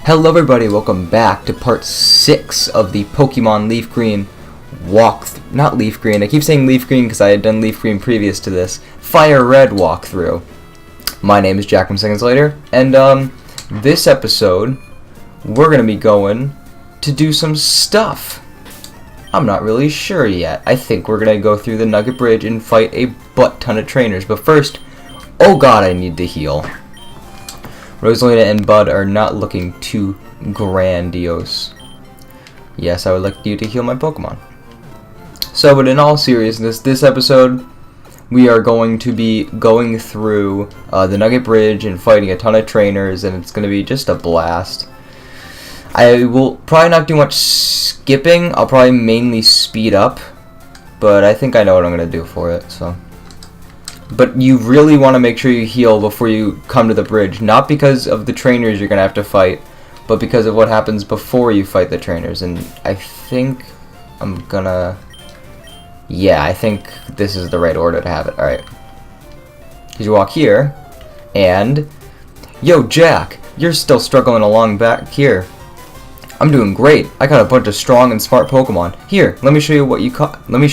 Hello everybody, welcome back to part 6 of the Pokemon Leaf Green not Leaf Green, I keep saying Leaf Green because I had done Leaf Green previous to this, Fire Red walkthrough. My name is Jack from Secondslater, and this episode, we're going to be going to do some stuff. I'm not really sure yet. I think we're going to go through the Nugget Bridge and fight a butt ton of trainers, but first, oh god, I need to heal. Rosalina and Bud are not looking too grandiose. Yes, I would like you to heal my Pokemon. So, but in all seriousness, this episode, we are going to be going through the Nugget Bridge and fighting a ton of trainers, and it's going to be just a blast. I will probably not do much skipping. I'll probably mainly speed up, but I think I know what I'm going to do for it, so... But you really want to make sure you heal before you come to the bridge. Not because of the trainers you're going to have to fight, but because of what happens before you fight the trainers. And I think I'm going to... Yeah, I think this is the right order to have it. Alright. Because you walk here, and... Yo, Jack! You're still struggling along back here. I'm doing great. I got a bunch of strong and smart Pokemon. Here, let me show you what you caught. Let me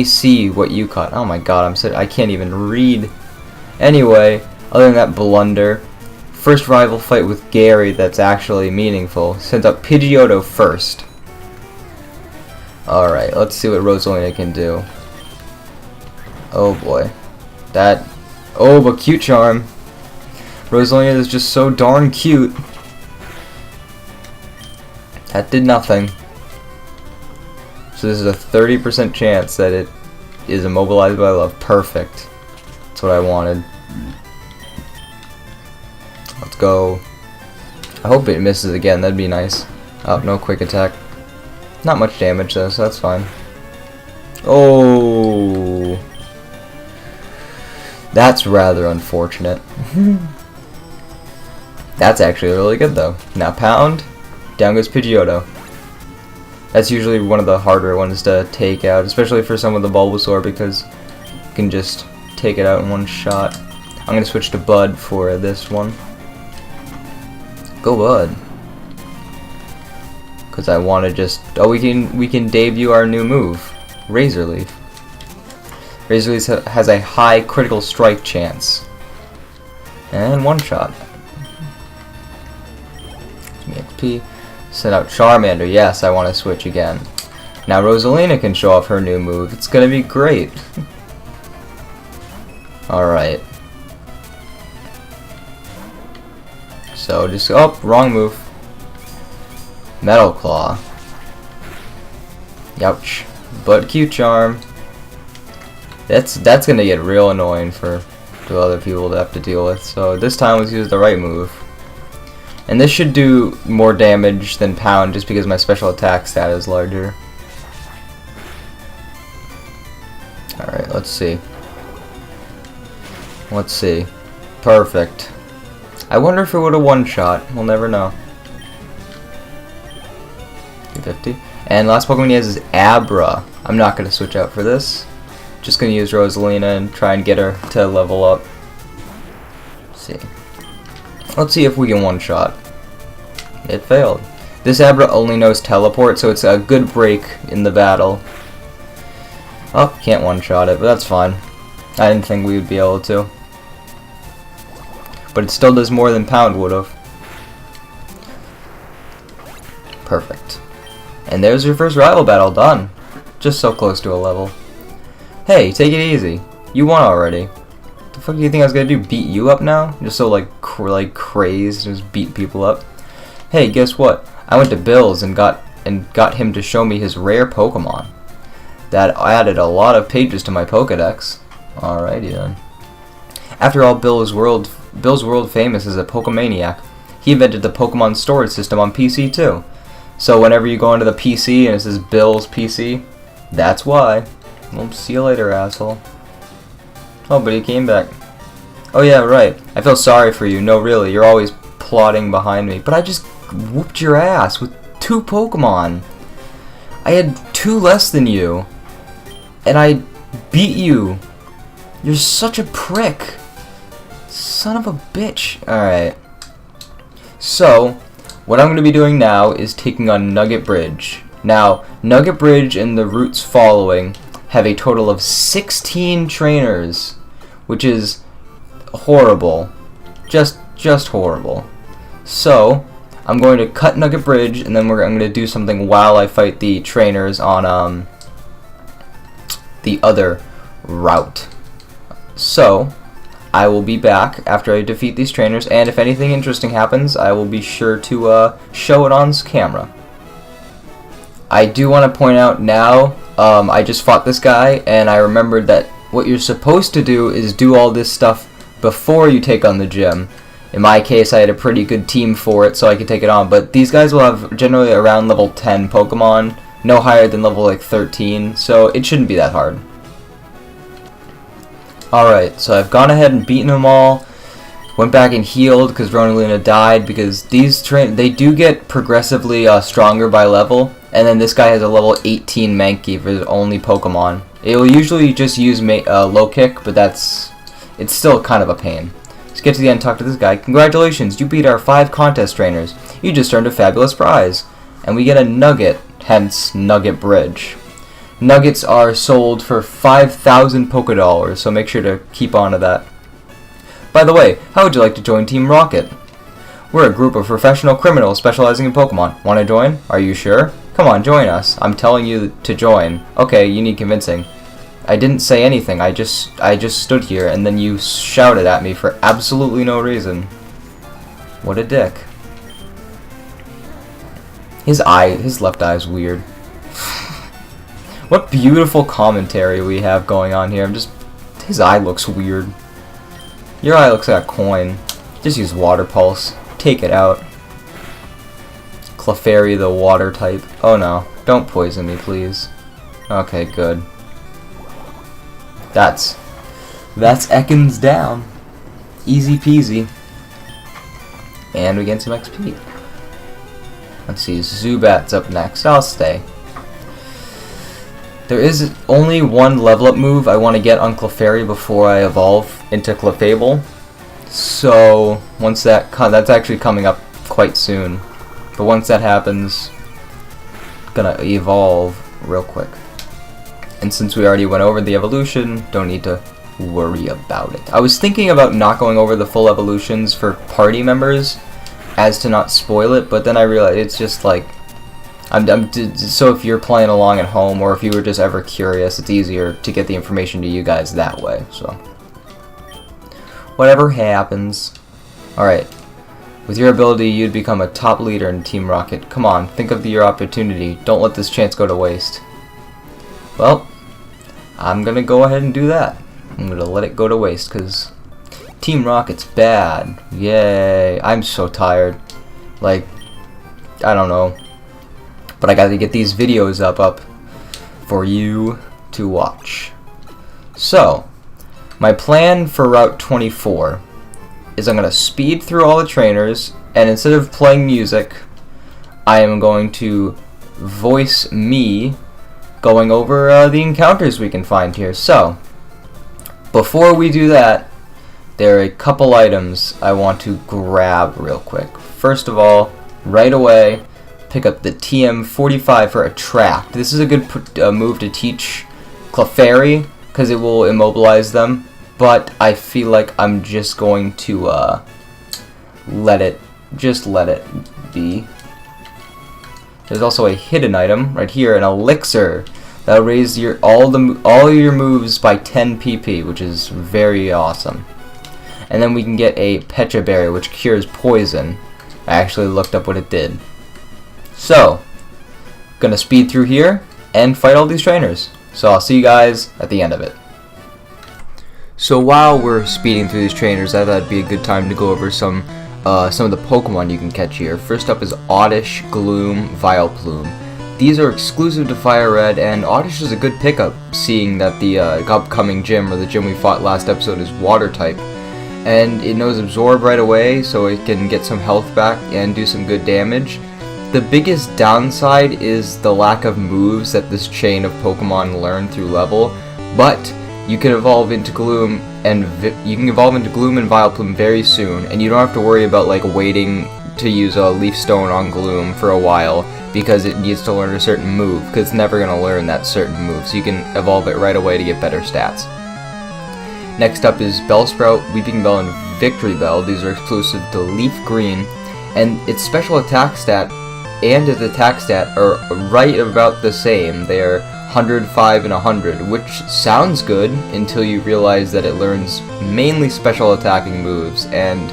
see what you caught. Oh my god, I can't even read. Anyway, other than that blunder, first rival fight with Gary that's actually meaningful. Sends up Pidgeotto first. Alright, let's see what Rosalina can do. Oh boy. Oh, but cute charm. Rosalina is just so darn cute. That did nothing. So this is a 30% chance that it is immobilized by love. Perfect. That's what I wanted. Let's go. I hope it misses again. That'd be nice. Oh, no quick attack. Not much damage though, so that's fine. Oh. That's rather unfortunate. That's actually really good though. Now pound. Down goes Pidgeotto. That's usually one of the harder ones to take out, especially for some of the Bulbasaur, because you can just take it out in one shot. I'm going to switch to Bud for this one. Go Bud. Because I want to just... Oh, we can debut our new move, Razor Leaf. Razor Leaf has a high critical strike chance. And one shot. Give me XP. Send out Charmander. Yes, I want to switch again. Now Rosalina can show off her new move. It's gonna be great. Alright. So just... Oh, wrong move. Metal Claw. Youch. But cute charm. That's gonna get real annoying for other people to have to deal with. So this time let's use the right move. And this should do more damage than pound just because my special attack stat is larger. Alright, let's see. Let's see. Perfect. I wonder if it would have one-shot. We'll never know. 250. And last Pokemon he has is Abra. I'm not going to switch out for this. Just going to use Rosalina and try and get her to level up. Let's see. Let's see if we can one-shot. It failed. This Abra only knows teleport, so it's a good break in the battle. Oh, can't one-shot it, but that's fine. I didn't think we would be able to. But it still does more than pound would've. Perfect. And there's your first rival battle done. Just so close to a level. Hey, take it easy. You won already. The fuck do you think I was gonna do? Beat you up now? Just so like crazed, just beat people up. Hey, guess what? I went to Bill's and got him to show me his rare Pokemon. That added a lot of pages to my Pokedex. Alrighty then. After all, Bill's world famous as a Pokemaniac. He invented the Pokemon storage system on PC too. So whenever you go into the PC and it says Bill's PC, that's why. Well, see you later, asshole. Oh, but he came back. Oh yeah, right. I feel sorry for you. No, really, you're always plotting behind me. But I just whooped your ass with 2 Pokemon. I had 2 less than you. And I beat you. You're such a prick. Son of a bitch. Alright. So, what I'm going to be doing now is taking on Nugget Bridge. Now, Nugget Bridge and the routes following have a total of 16 trainers, which is horrible. Just horrible. So, I'm going to cut Nugget Bridge, and then I'm going to do something while I fight the trainers on the other route. So, I will be back after I defeat these trainers, and if anything interesting happens, I will be sure to show it on camera. I do want to point out now, I just fought this guy, and I remembered that what you're supposed to do is do all this stuff before you take on the gym. In my case, I had a pretty good team for it, so I could take it on, but these guys will have generally around level 10 Pokemon, no higher than level like 13, so it shouldn't be that hard. Alright, so I've gone ahead and beaten them all. Went back and healed because Ronalina died, because these they do get progressively stronger by level. And then this guy has a level 18 Mankey for his only Pokemon. It will usually just use low kick, but it's still kind of a pain. Let's get to the end and talk to this guy. Congratulations, you beat our 5 contest trainers. You just earned a fabulous prize. And we get a nugget, hence Nugget Bridge. Nuggets are sold for 5,000 Pokédollars, so make sure to keep on to that. By the way, how would you like to join Team Rocket? We're a group of professional criminals specializing in Pokemon. Want to join? Are you sure? Come on, join us. I'm telling you to join. Okay, you need convincing. I didn't say anything. I just stood here, and then you shouted at me for absolutely no reason. What a dick. His left eye is weird. What beautiful commentary we have going on here. His eye looks weird. Your eye looks like a coin. Just use Water Pulse. Take it out. Clefairy, the water type. Oh no, don't poison me, please. Okay, good. That's Ekans down. Easy peasy. And we get some XP. Let's see, Zubat's up next. I'll stay. There is only one level up move I want to get on Clefairy before I evolve into Clefable. So once that's actually coming up quite soon. But once that happens, I'm gonna evolve real quick. And since we already went over the evolution, don't need to worry about it. I was thinking about not going over the full evolutions for party members as to not spoil it, but then I realized it's just like so if you're playing along at home, or if you were just ever curious, it's easier to get the information to you guys that way. So whatever happens. Alright. With your ability, you'd become a top leader in Team Rocket. Come on, think of your opportunity. Don't let this chance go to waste. Well, I'm gonna go ahead and do that. I'm gonna let it go to waste, because Team Rocket's bad. Yay. I'm so tired. Like, I don't know. But I gotta get these videos up for you to watch. So, my plan for Route 24 is I'm gonna speed through all the trainers, and instead of playing music, I am going to voice me going over the encounters we can find here. So, before we do that, there are a couple items I want to grab real quick. First of all, right away, pick up the TM45 for Attract. This is a good move to teach Clefairy, because it will immobilize them, but I feel like I'm just going to let it be. There's also a hidden item right here, an elixir that'll raise all your moves by 10 PP, which is very awesome. And then we can get a Pecha Berry, which cures poison. I actually looked up what it did. So, gonna speed through here and fight all these trainers. So I'll see you guys at the end of it. So while we're speeding through these trainers, I thought it'd be a good time to go over some of the Pokemon you can catch here. First up is Oddish, Gloom, Vileplume. These are exclusive to Fire Red, and Oddish is a good pickup, seeing that the upcoming gym, or the gym we fought last episode, is Water type. And it knows Absorb right away, so it can get some health back and do some good damage. The biggest downside is the lack of moves that this chain of Pokemon learn through level, but you can evolve into Gloom and Vileplume very soon, and you don't have to worry about like waiting to use a Leaf Stone on Gloom for a while because it needs to learn a certain move, because it's never going to learn that certain move, so you can evolve it right away to get better stats. Next up is Bellsprout, Weeping Bell, and Victory Bell. These are exclusive to Leaf Green, and its special attack stat and its attack stat are right about the same. They are 105 and 100, which sounds good until you realize that it learns mainly special attacking moves, and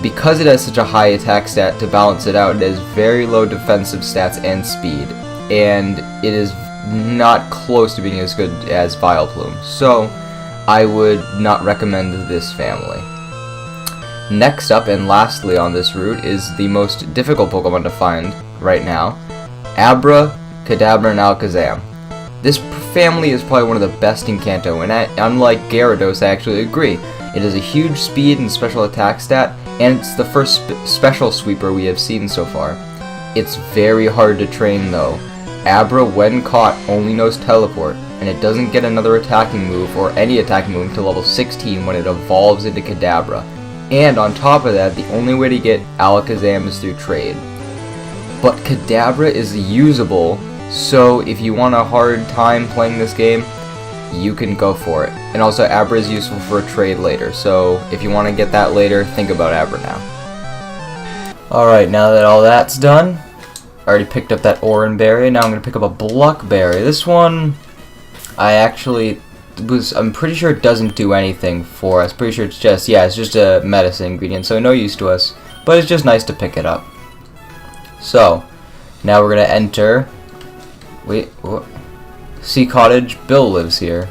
because it has such a high attack stat, to balance it out, it has very low defensive stats and speed, and it is not close to being as good as Vileplume, so I would not recommend this family. Next up, and lastly on this route, is the most difficult Pokemon to find right now, Abra, Kadabra, and Alakazam. This family is probably one of the best in Kanto, and unlike Gyarados, I actually agree. It has a huge speed and special attack stat, and it's the first special sweeper we have seen so far. It's very hard to train though. Abra, when caught, only knows Teleport, and it doesn't get another attacking move or any attacking move until level 16 when it evolves into Kadabra. And on top of that, the only way to get Alakazam is through trade. But Kadabra is usable, so if you want a hard time playing this game, you can go for it. And also, Abra is useful for a trade later, so if you want to get that later, think about Abra now. Alright, now that all that's done, I already picked up that Oran Berry, now I'm going to pick up a Bluck Berry. This one, I'm pretty sure it doesn't do anything for us. Pretty sure it's just a medicine ingredient, so no use to us. But it's just nice to pick it up. So, now we're going to enter... Wait, what? Sea Cottage. Bill lives here.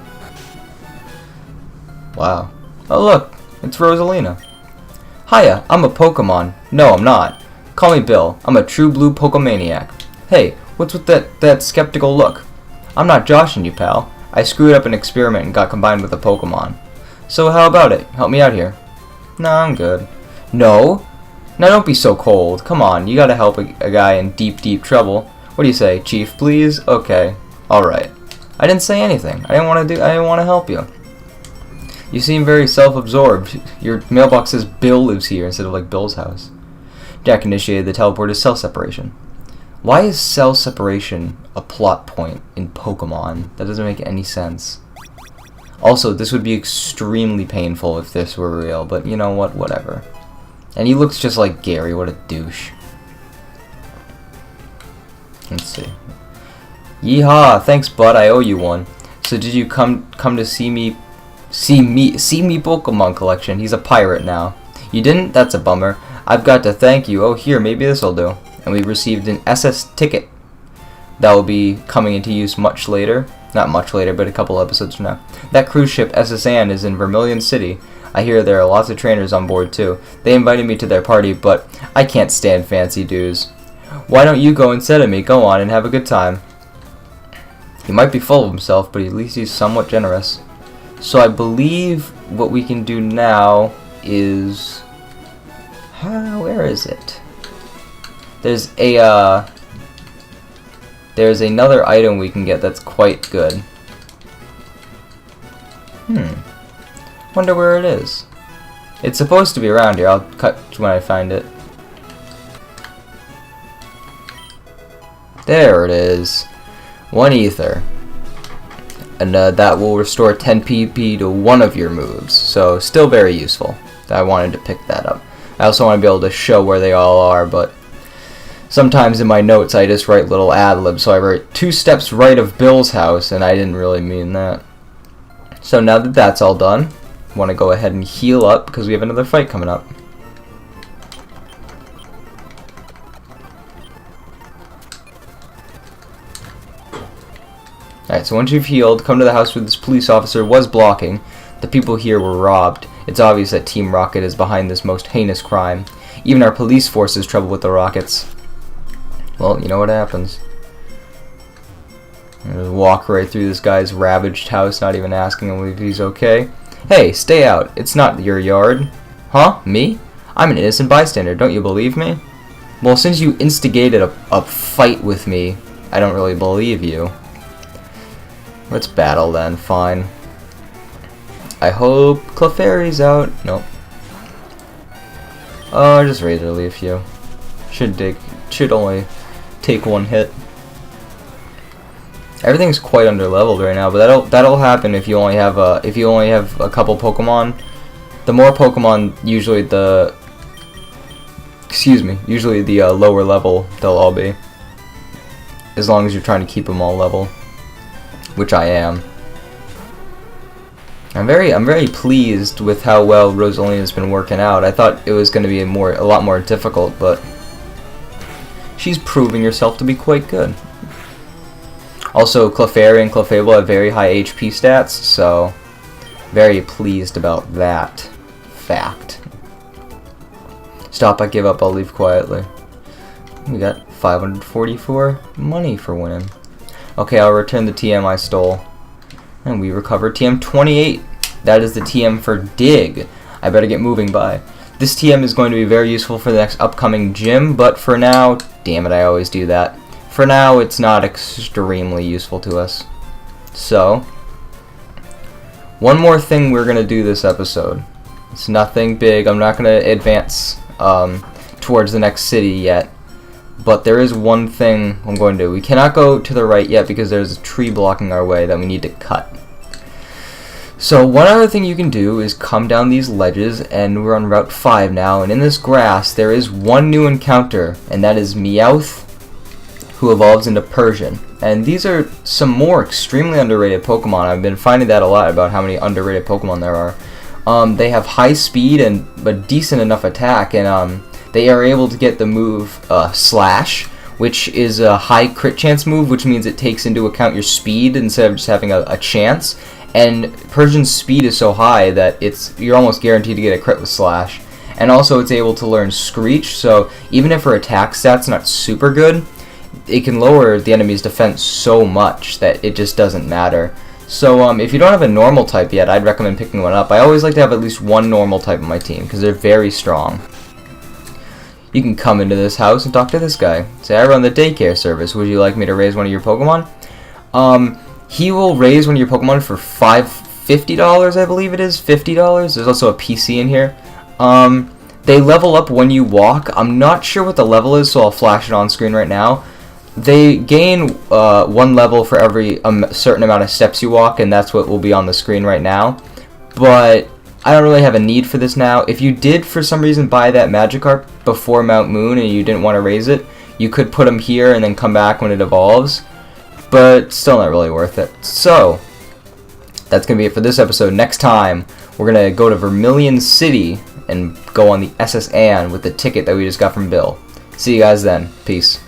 Wow. Oh look, it's Rosalina. Hiya, I'm a Pokemon. No, I'm not. Call me Bill. I'm a true blue Pokemaniac. Hey, what's with that skeptical look? I'm not joshing you, pal. I screwed up an experiment and got combined with a Pokemon. So how about it? Help me out here. No, I'm good. No? Now don't be so cold. Come on, you gotta help a guy in deep, deep trouble. What do you say, Chief, please? Okay. Alright. I didn't say anything. I didn't want to help you. You seem very self-absorbed. Your mailbox says Bill lives here instead of like Bill's house. Jack initiated the teleport as cell separation. Why is cell separation a plot point in Pokemon? That doesn't make any sense. Also, this would be extremely painful if this were real, but you know what? Whatever. And he looks just like Gary. What a douche. Let's see. Yeehaw! Thanks, bud. I owe you one. So did you come to see me Pokemon collection? He's a pirate now. You didn't? That's a bummer. I've got to thank you. Oh, here, maybe this'll do. And we received an SS ticket. That will be coming into use much later. Not much later, but a couple episodes from now. That cruise ship SS Anne is in Vermilion City. I hear there are lots of trainers on board too. They invited me to their party, but I can't stand fancy dues. Why don't you go instead of me? Go on and have a good time. He might be full of himself, but at least he's somewhat generous. So I believe what we can do now is... where is it? There's another item we can get that's quite good. Wonder where it is. It's supposed to be around here. I'll cut when I find it. There it is. 1 ether. And that will restore 10 PP to one of your moves. So still very useful. I wanted to pick that up. I also want to be able to show where they all are, but sometimes in my notes I just write little ad-libs. So I write 2 steps right of Bill's house, and I didn't really mean that. So now that that's all done, I want to go ahead and heal up because we have another fight coming up. Alright, so once you've healed, come to the house where this police officer was blocking. The people here were robbed. It's obvious that Team Rocket is behind this most heinous crime. Even our police force has trouble with the Rockets. Well, you know what happens. Just walk right through this guy's ravaged house, not even asking him if he's okay. Hey, stay out. It's not your yard. Huh? Me? I'm an innocent bystander. Don't you believe me? Well, since you instigated a fight with me, I don't really believe you. Let's battle then. Fine. I hope Clefairy's out. Nope. Oh, just Razor Leaf you. Should only take one hit. Everything's quite underleveled right now, but that'll happen if you only have a couple Pokemon. The more Pokemon, usually the lower level they'll all be. As long as you're trying to keep them all level, which I am. I'm very pleased with how well Rosalina's been working out. I thought it was going to be a lot more difficult, but she's proving herself to be quite good. Also, Clefairy and Clefable have very high HP stats, so very pleased about that fact. Stop, I give up, I'll leave quietly. We got 544 money for winning. Okay, I'll return the TM I stole. And we recovered TM 28. That is the TM for Dig. I better get moving by. This TM is going to be very useful for the next upcoming gym, but for now, damn it, I always do that. For now, it's not extremely useful to us. So, one more thing we're going to do this episode. It's nothing big. I'm not going to advance towards the next city yet. But there is one thing I'm going to do. We cannot go to the right yet because there's a tree blocking our way that we need to cut. So one other thing you can do is come down these ledges, and we're on Route 5 now, and in this grass there is one new encounter, and that is Meowth, who evolves into Persian. And these are some more extremely underrated Pokemon. I've been finding that a lot about how many underrated Pokemon there are. They have high speed and a decent enough attack, and they are able to get the move Slash, which is a high crit chance move, which means it takes into account your speed instead of just having a chance. And Persian's speed is so high that you're almost guaranteed to get a crit with Slash. And also it's able to learn Screech, so even if her attack stat's not super good, it can lower the enemy's defense so much that it just doesn't matter. So if you don't have a normal type yet, I'd recommend picking one up. I always like to have at least one normal type on my team because they're very strong. You can come into this house and talk to this guy. Say, I run the daycare service. Would you like me to raise one of your Pokemon? He will raise one of your Pokemon for $50, I believe it is. $50. There's also a PC in here. They level up when you walk. I'm not sure what the level is, so I'll flash it on screen right now. They gain one level for every certain amount of steps you walk, and that's what will be on the screen right now. But I don't really have a need for this now. If you did, for some reason, buy that Magikarp before Mount Moon and you didn't want to raise it, you could put him here and then come back when it evolves. But still not really worth it. So, that's going to be it for this episode. Next time, we're going to go to Vermilion City and go on the SS Anne with the ticket that we just got from Bill. See you guys then. Peace.